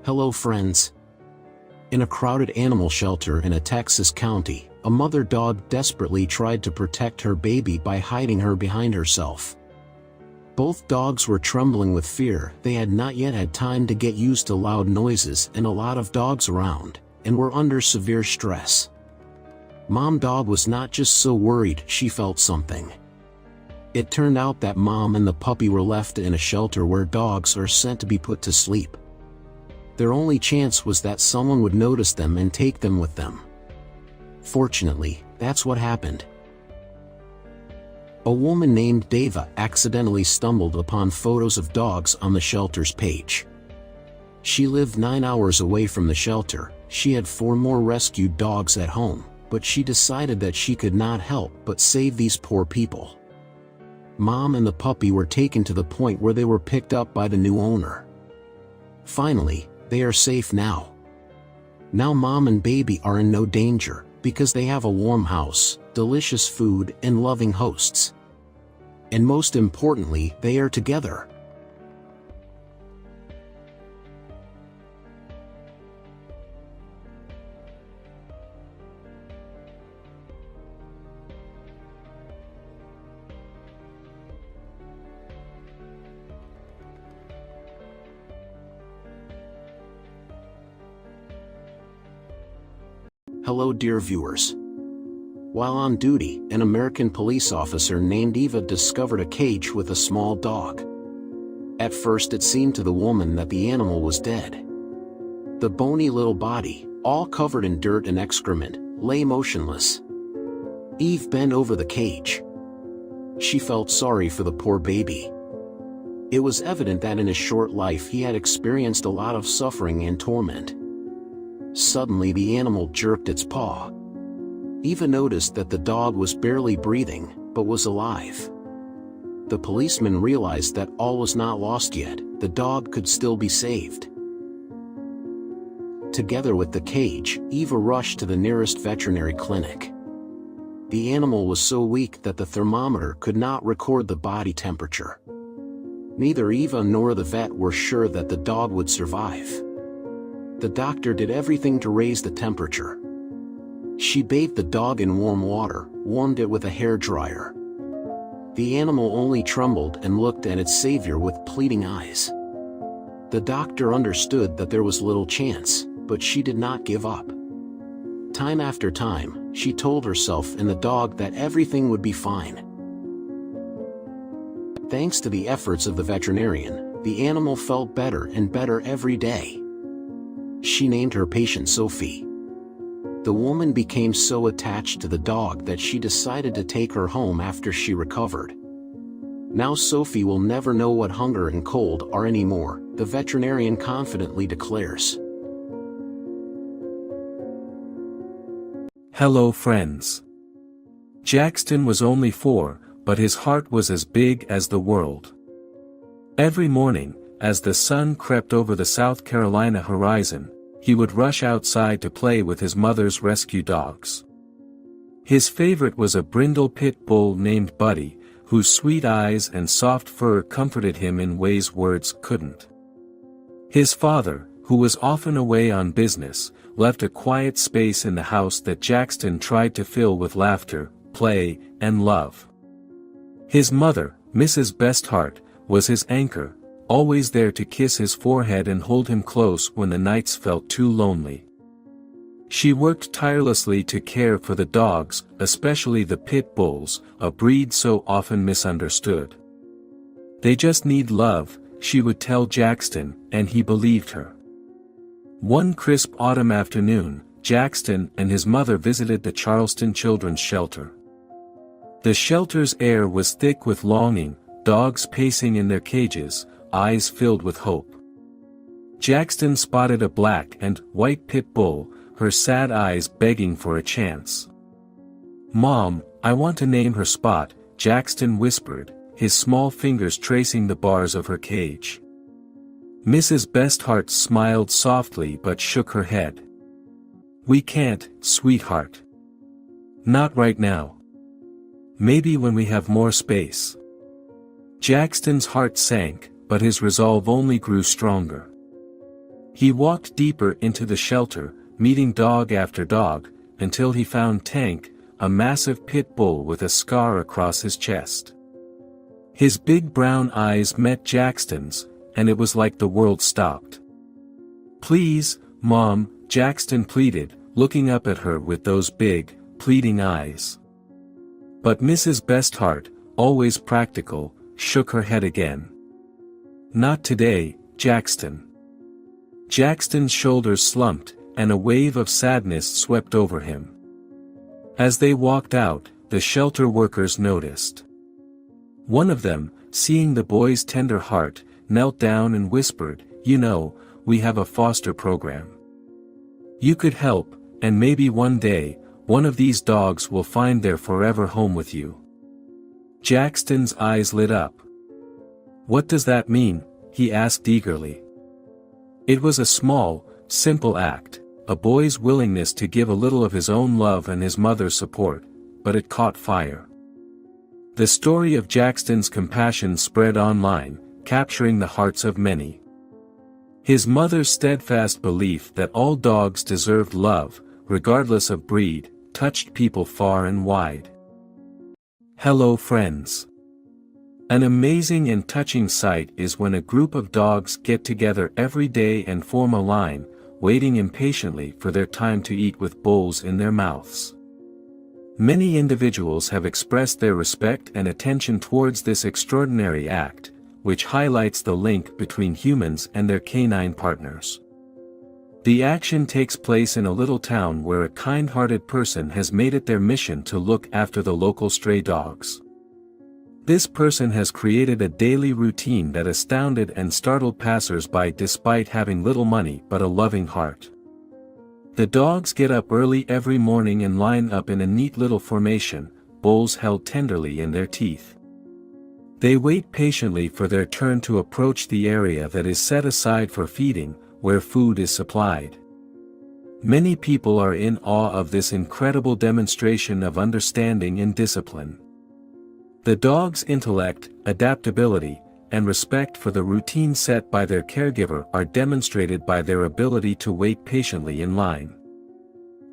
Hello friends. In a crowded animal shelter in a Texas county, a mother dog desperately tried to protect her baby by hiding her behind herself. Both dogs were trembling with fear. They had not yet had time to get used to loud noises and a lot of dogs around, and were under severe stress. Mom dog was not just so worried, she felt something. It turned out that Mom and the puppy were left in a shelter where dogs are sent to be put to sleep. Their only chance was that someone would notice them and take them with them. Fortunately, that's what happened. A woman named Deva accidentally stumbled upon photos of dogs on the shelter's page. She lived 9 hours away from the shelter. She had 4 more rescued dogs at home, but she decided that she could not help but save these poor people. Mom and the puppy were taken to the point where they were picked up by the new owner. Finally, they are safe now. Now Mom and baby are in no danger, because they have a warm house, delicious food, and loving hosts. And most importantly, they are together. Hello dear viewers. While on duty, an American police officer named Eva discovered a cage with a small dog. At first it seemed to the woman that the animal was dead. The bony little body, all covered in dirt and excrement, lay motionless. Eve bent over the cage. She felt sorry for the poor baby. It was evident that in his short life he had experienced a lot of suffering and torment. Suddenly the animal jerked its paw. Eva noticed that the dog was barely breathing, but was alive. The policeman realized that all was not lost yet, the dog could still be saved. Together with the cage, Eva rushed to the nearest veterinary clinic. The animal was so weak that the thermometer could not record the body temperature. Neither Eva nor the vet were sure that the dog would survive. The doctor did everything to raise the temperature. She bathed the dog in warm water, warmed it with a hairdryer. The animal only trembled and looked at its savior with pleading eyes. The doctor understood that there was little chance, but she did not give up. Time after time, she told herself and the dog that everything would be fine. Thanks to the efforts of the veterinarian, the animal felt better and better every day. She named her patient Sophie. The woman became so attached to the dog that she decided to take her home after she recovered. Now Sophie will never know what hunger and cold are anymore, the veterinarian confidently declares. Hello friends. Jackson was only 4, but his heart was as big as the world. Every morning, as the sun crept over the South Carolina horizon, he would rush outside to play with his mother's rescue dogs. His favorite was a brindle pit bull named Buddy, whose sweet eyes and soft fur comforted him in ways words couldn't. His father, who was often away on business, left a quiet space in the house that Jackson tried to fill with laughter, play, and love. His mother, Mrs. Bestheart, was his anchor, always there to kiss his forehead and hold him close when the nights felt too lonely. She worked tirelessly to care for the dogs, especially the pit bulls, a breed so often misunderstood. They just need love, she would tell Jackson, and he believed her. One crisp autumn afternoon, Jackson and his mother visited the Charleston Children's Shelter. The shelter's air was thick with longing, dogs pacing in their cages, eyes filled with hope. Jackson spotted a black and white pit bull, her sad eyes begging for a chance. "Mom, I want to name her Spot," Jackson whispered, his small fingers tracing the bars of her cage. Mrs. Bestheart smiled softly but shook her head. "We can't, sweetheart. Not right now. Maybe when we have more space." Jackson's heart sank, but his resolve only grew stronger. He walked deeper into the shelter, meeting dog after dog, until he found Tank, a massive pit bull with a scar across his chest. His big brown eyes met Jackson's, and it was like the world stopped. "Please, Mom," Jackson pleaded, looking up at her with those big, pleading eyes. But Mrs. Bestheart, always practical, shook her head again. "Not today, Jackson." Jackson's shoulders slumped, and a wave of sadness swept over him. As they walked out, the shelter workers noticed. One of them, seeing the boy's tender heart, knelt down and whispered, "You know, we have a foster program. You could help, and maybe one day, one of these dogs will find their forever home with you." Jackson's eyes lit up. "What does that mean?" he asked eagerly. It was a small, simple act, a boy's willingness to give a little of his own love and his mother's support, but it caught fire. The story of Jackson's compassion spread online, capturing the hearts of many. His mother's steadfast belief that all dogs deserved love, regardless of breed, touched people far and wide. Hello friends. An amazing and touching sight is when a group of dogs get together every day and form a line, waiting impatiently for their time to eat with bowls in their mouths. Many individuals have expressed their respect and attention towards this extraordinary act, which highlights the link between humans and their canine partners. The action takes place in a little town where a kind-hearted person has made it their mission to look after the local stray dogs. This person has created a daily routine that astounded and startled passers-by despite having little money but a loving heart. The dogs get up early every morning and line up in a neat little formation, bowls held tenderly in their teeth. They wait patiently for their turn to approach the area that is set aside for feeding, where food is supplied. Many people are in awe of this incredible demonstration of understanding and discipline. The dog's intellect, adaptability, and respect for the routine set by their caregiver are demonstrated by their ability to wait patiently in line.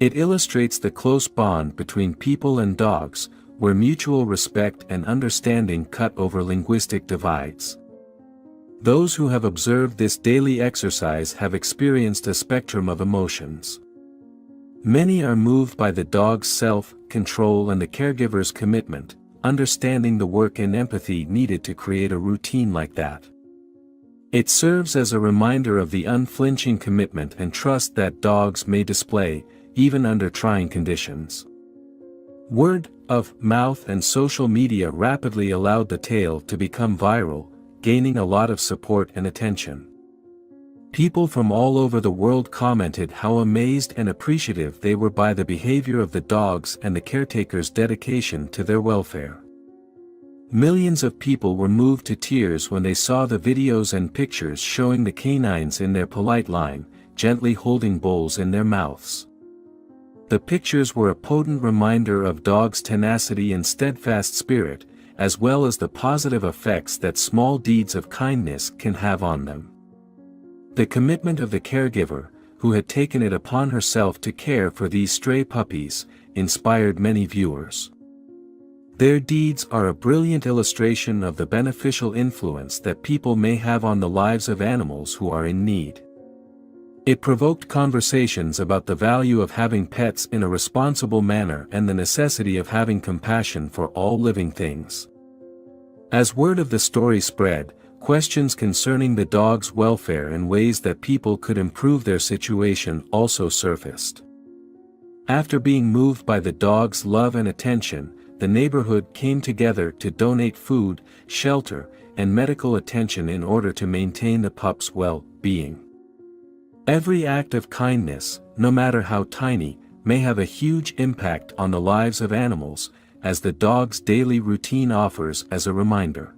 It illustrates the close bond between people and dogs, where mutual respect and understanding cut over linguistic divides. Those who have observed this daily exercise have experienced a spectrum of emotions. Many are moved by the dog's self-control and the caregiver's commitment, understanding the work and empathy needed to create a routine like that. It serves as a reminder of the unflinching commitment and trust that dogs may display, even under trying conditions. Word of mouth and social media rapidly allowed the tale to become viral, gaining a lot of support and attention. People from all over the world commented how amazed and appreciative they were by the behavior of the dogs and the caretaker's dedication to their welfare. Millions of people were moved to tears when they saw the videos and pictures showing the canines in their polite line, gently holding bowls in their mouths. The pictures were a potent reminder of dogs' tenacity and steadfast spirit, as well as the positive effects that small deeds of kindness can have on them. The commitment of the caregiver, who had taken it upon herself to care for these stray puppies, inspired many viewers. Their deeds are a brilliant illustration of the beneficial influence that people may have on the lives of animals who are in need. It provoked conversations about the value of having pets in a responsible manner and the necessity of having compassion for all living things. As word of the story spread, questions concerning the dog's welfare and ways that people could improve their situation also surfaced. After being moved by the dog's love and attention, the neighborhood came together to donate food, shelter, and medical attention in order to maintain the pup's well-being. Every act of kindness, no matter how tiny, may have a huge impact on the lives of animals, as the dog's daily routine offers as a reminder.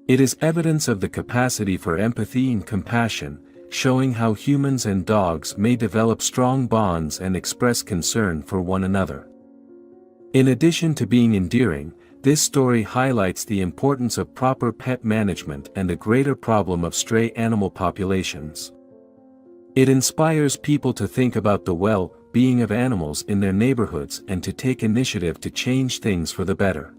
It is evidence of the capacity for empathy and compassion, showing how humans and dogs may develop strong bonds and express concern for one another. In addition to being endearing, this story highlights the importance of proper pet management and the greater problem of stray animal populations. It inspires people to think about the well-being of animals in their neighborhoods and to take initiative to change things for the better.